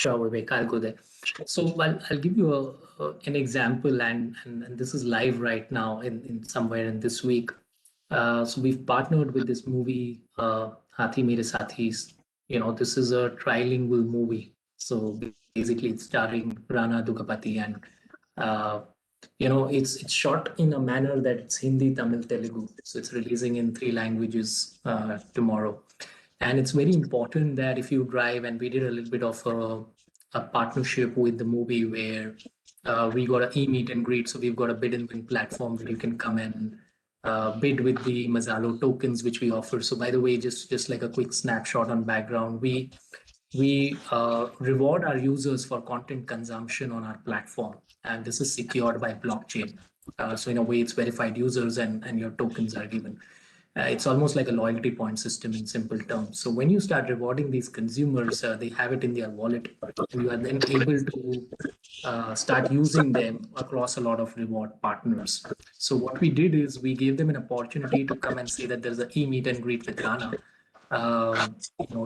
Sure, Vivek, I'll go there. So I'll give you an example, and this is live right now in somewhere in this week. So we've partnered with this movie, Hathi Mere Sathis. This is a trilingual movie. So basically, it's starring Rana Dugapati, and it's shot in a manner that it's Hindi, Tamil, Telugu. So it's releasing in 3 languages tomorrow. And it's very important that if you drive, and we did a little bit of a partnership with the movie where we got an e-meet and greet. So we've got a bid and win platform where you can come and bid with the Mazalo tokens which we offer. So by the way, just like a quick snapshot on background, we reward our users for content consumption on our platform, and this is secured by blockchain. So in a way, it's verified users and your tokens are given. It's almost like a loyalty point system in simple terms. So when you start rewarding these consumers, they have it in their wallet, and you are then able to start using them across a lot of reward partners. So what we did is we gave them an opportunity to come and say that there's an e-meet and greet with Rana,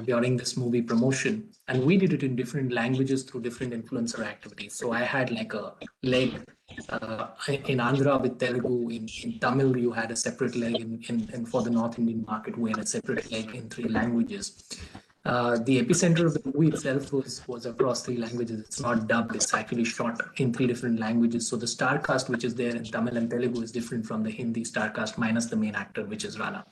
during this movie promotion, and we did it in different languages through different influencer activities. So I had like a leg in Andhra with Telugu. In Tamil, you had a separate leg. In for the North Indian market, we had a separate leg in 3 languages. The epicenter of the movie itself was across 3 languages. It's not dubbed. It's actually shot in 3 different languages. So the star cast, which is there in Tamil and Telugu, is different from the Hindi star cast, minus the main actor, which is Rana.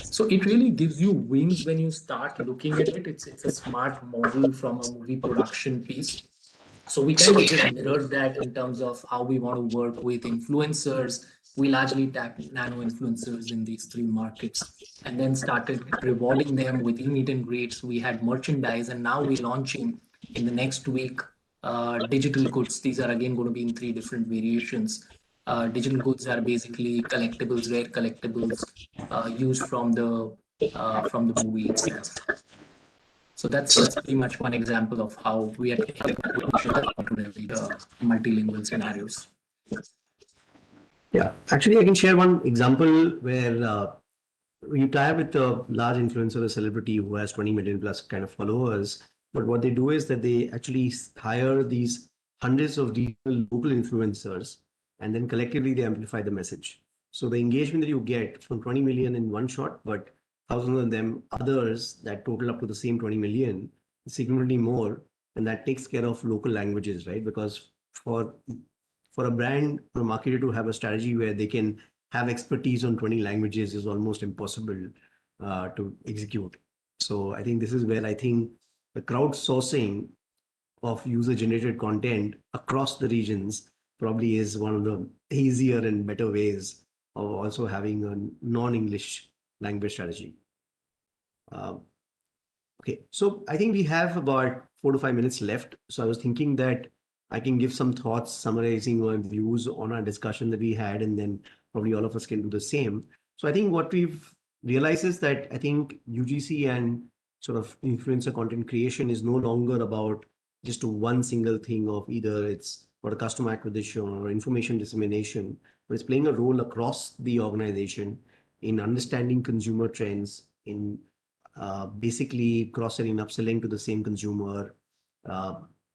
So it really gives you wings when you start looking at it. It's a smart model from a movie production piece. So we kind of just mirrored that in terms of how we want to work with influencers. We largely tapped nano influencers in these 3 markets and then started rewarding them with e-meet and greets. We had merchandise, and now we're launching in the next week digital goods. These are again going to be in 3 different variations. Digital goods are basically collectibles, rare collectibles used from the movie itself. So that's pretty much one example of how we are taking the multilingual scenarios. Yeah, actually, I can share one example where you tie up with a large influencer, a celebrity who has 20 million plus kind of followers. But what they do is that they actually hire these hundreds of regional local influencers, and then collectively they amplify the message. So the engagement that you get from 20 million in one shot, but thousands of them others that total up to the same 20 million, significantly more, and that takes care of local languages, right? Because for a brand or a marketer to have a strategy where they can have expertise on 20 languages is almost impossible to execute. So I think this is where I think the crowdsourcing of user generated content across the regions probably is one of the easier and better ways of also having a non-English language strategy. Okay, so I think we have about 4 to 5 minutes left. So I was thinking that I can give some thoughts summarizing my views on our discussion that we had, and then probably all of us can do the same. So I think what we've realized is that I think UGC and sort of influencer content creation is no longer about just one single thing of either it's for a customer acquisition or information dissemination, but it's playing a role across the organization in understanding consumer trends, in basically cross-selling, upselling to the same consumer,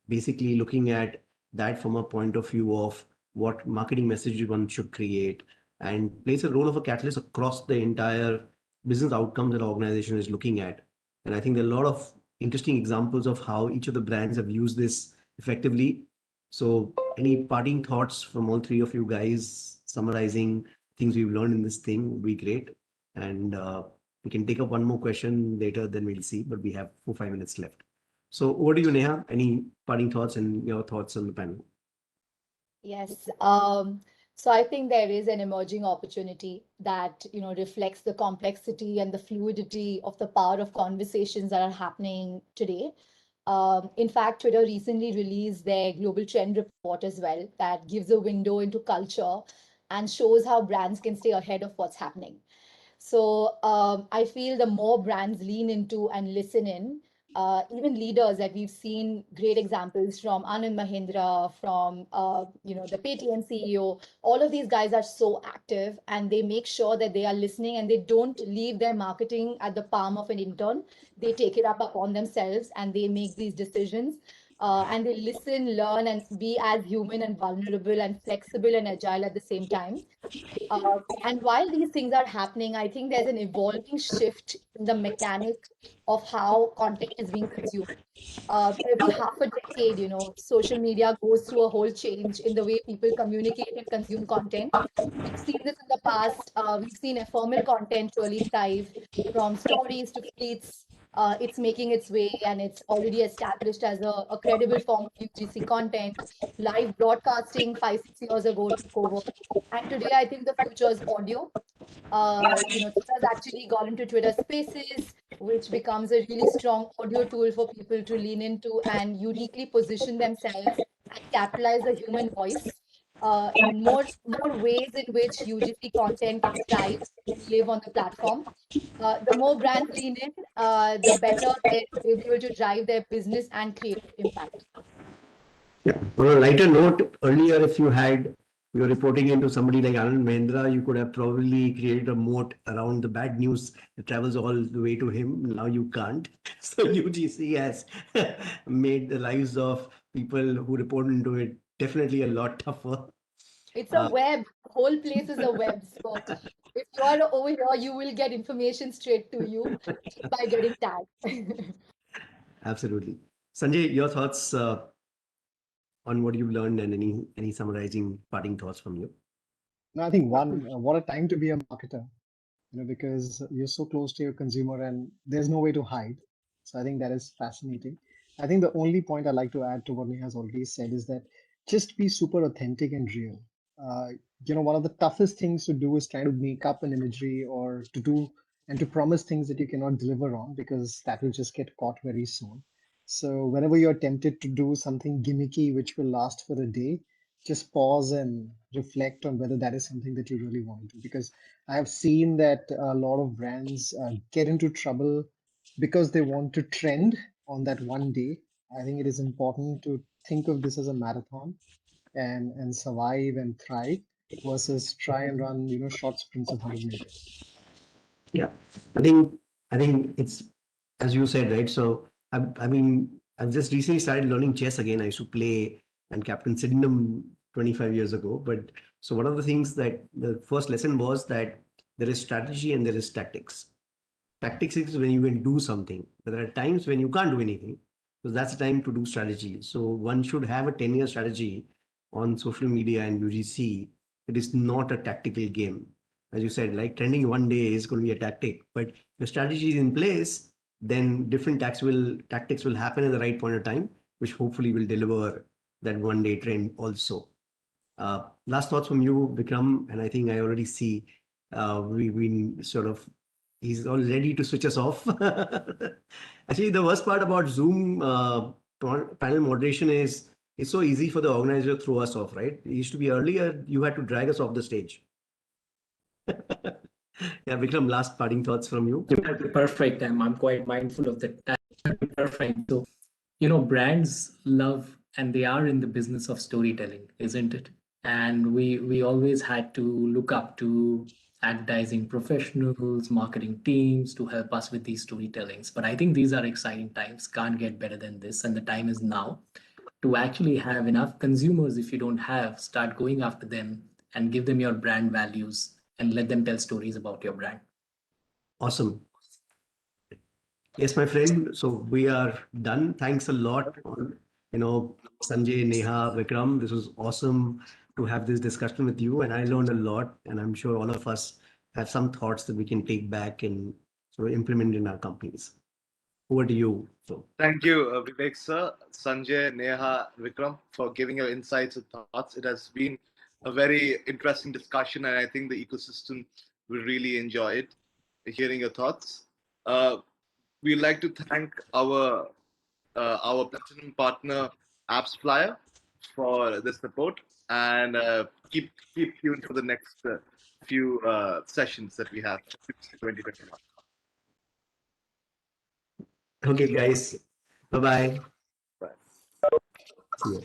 basically looking at that from a point of view of what marketing message one should create, and plays a role of a catalyst across the entire business outcome that the organization is looking at. And I think there are a lot of interesting examples of how each of the brands have used this effectively. So any parting thoughts from all 3 of you guys summarizing things we've learned in this thing would be great. And we can take up one more question later, then we'll see, but we have 4 or 5 minutes left. So over to you, Neha. Any parting thoughts and your thoughts on the panel? Yes. So I think there is an emerging opportunity that, reflects the complexity and the fluidity of the power of conversations that are happening today. In fact, Twitter recently released their global trend report as well, that gives a window into culture and shows how brands can stay ahead of what's happening. So I feel the more brands lean into and listen in, even leaders that we've seen great examples from Anand Mahindra, from the Paytm CEO, all of these guys are so active and they make sure that they are listening and they don't leave their marketing at the palm of an intern. They take it up upon themselves and they make these decisions. And they listen, learn, and be as human and vulnerable and flexible and agile at the same time. And while these things are happening, I think there's an evolving shift in the mechanic of how content is being consumed. Every half a decade, social media goes through a whole change in the way people communicate and consume content. We've seen this in the past. We've seen ephemeral content really thrive, from stories to feeds It's making its way and it's already established as a credible form of UGC content. Live broadcasting 5, 6 years ago took over. And today, I think the future is audio. Twitter's actually got into Twitter Spaces, which becomes a really strong audio tool for people to lean into and uniquely position themselves and capitalize the human voice in more ways in which UGC content can thrive and live on the platform. The more brands lean in, the better they'll be able to drive their business and create impact. Yeah. On a lighter note, earlier, if you're reporting into somebody like Anand Mahendra, you could have probably created a moat around the bad news that travels all the way to him. Now you can't. So UGC has made the lives of people who report into it definitely a lot tougher. It's a web. Whole place is a web. So if you are over here, you will get information straight to you just by getting tagged. Absolutely. Sanjay, your thoughts on what you've learned and any summarizing parting thoughts from you? No, I think one, what a time to be a marketer, because you're so close to your consumer and there's no way to hide. So I think that is fascinating. I think the only point I'd like to add to what Neha's already said is that just be super authentic and real. Uh, one of the toughest things to do is try to make up an imagery or to do and to promise things that you cannot deliver on because that will just get caught very soon. So whenever you're tempted to do something gimmicky which will last for a day, just pause and reflect on whether that is something that you really want to do. Because I have seen that a lot of brands get into trouble because they want to trend on that one day. I think it is important to think of this as a marathon and survive and thrive versus try and run, short sprints of 100 meters. Yeah, I think I think it's as you said, right? So I mean, I've just recently started learning chess again. I used to play and captain Sydenham 25 years ago. But so one of the things that the first lesson was that there is strategy and there is tactics. Tactics is when you can do something, but there are times when you can't do anything. So that's the time to do strategy. So one should have a 10-year strategy on social media and UGC. It is not a tactical game. As you said, like trending one day is going to be a tactic, but the strategy is in place, then different tactics will happen at the right point of time, which hopefully will deliver that one day trend also. Last thoughts from you, Vikram, and I think I already see we sort of he's all ready to switch us off. Actually, the worst part about Zoom panel moderation is it's so easy for the organizer to throw us off, right? It used to be earlier, you had to drag us off the stage. Yeah, Vikram, last parting thoughts from you. Perfect. I'm quite mindful of that. Perfect. So, brands love and they are in the business of storytelling, isn't it? And we always had to look up to advertising professionals, marketing teams to help us with these storytellings. But I think these are exciting times. Can't get better than this. And the time is now to actually have enough consumers. If you don't have, start going after them and give them your brand values and let them tell stories about your brand. Awesome. Yes, my friend. So we are done. Thanks a lot, Sanjay, Neha, Vikram. This was awesome to have this discussion with you, and I learned a lot. And I'm sure all of us have some thoughts that we can take back and sort of implement in our companies. Over to you. So Thank you, Vivek sir, Sanjay, Neha, Vikram, for giving your insights and thoughts. It has been a very interesting discussion, and I think the ecosystem will really enjoy it, hearing your thoughts. Uh, we'd like to thank our platinum partner, Apps Flyer, for the support, and keep tuned for the next few sessions that we have for 2021. okay, guys. Bye-bye. Bye. See you.